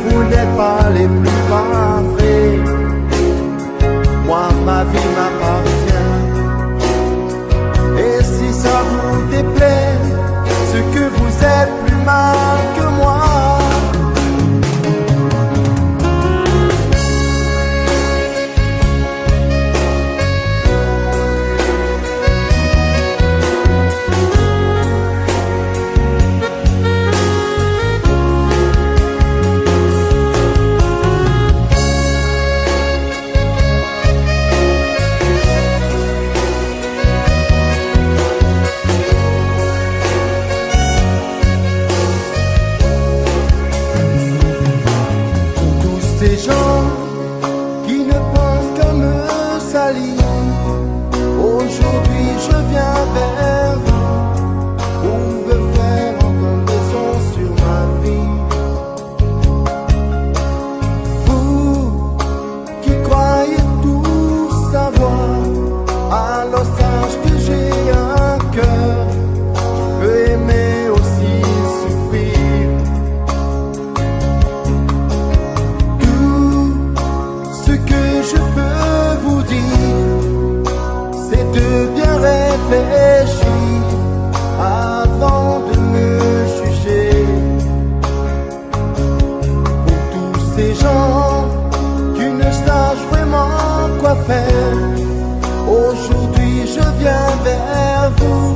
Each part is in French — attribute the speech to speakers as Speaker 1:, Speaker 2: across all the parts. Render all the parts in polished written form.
Speaker 1: vous n'êtes pas les plus parfaits. Moi, ma vie m'appartient. Et si ça vous déplaît, ce que vous êtes plus mal que moi. Ces gens qui ne pensent qu'à me salir, aujourd'hui je viens vers vous pour me faire entendre raison sur ma vie. Vous qui croyez tout savoir, alors sache que j'ai un cœur qui peut aimer aussi souffrir. Je peux vous dire, c'est de bien réfléchir avant de me juger. Pour tous ces gens qui ne sachent vraiment quoi faire, aujourd'hui je viens vers vous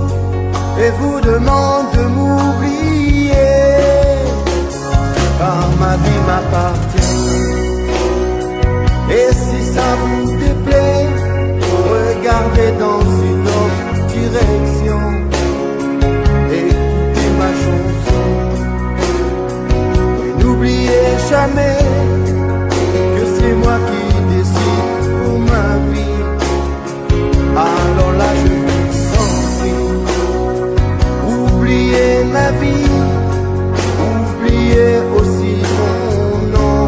Speaker 1: et vous demande de m'oublier, car ma vie m'appartient. Et si ça vous déplaît, regardez dans une autre direction. Écoutez ma chanson. Et n'oubliez jamais que c'est moi qui décide pour ma vie. Alors là je vous en prie, oubliez ma vie, oubliez aussi mon nom.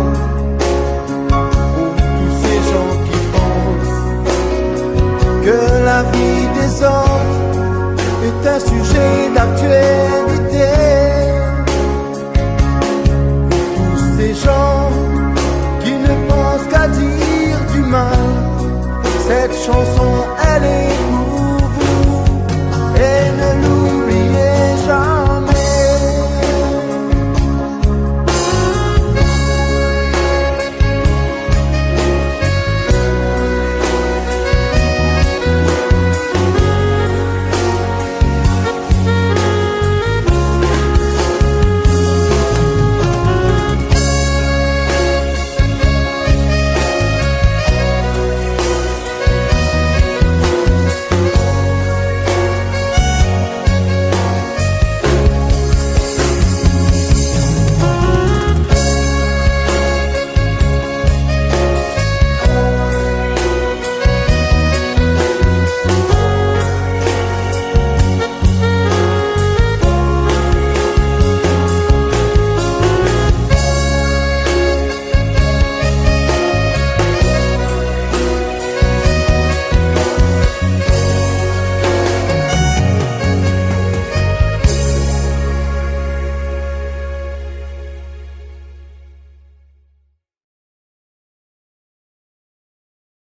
Speaker 1: Que la vie des autres est un sujet d'actualité. Tous ces gens qui ne pensent qu'à dire du mal, cette chanson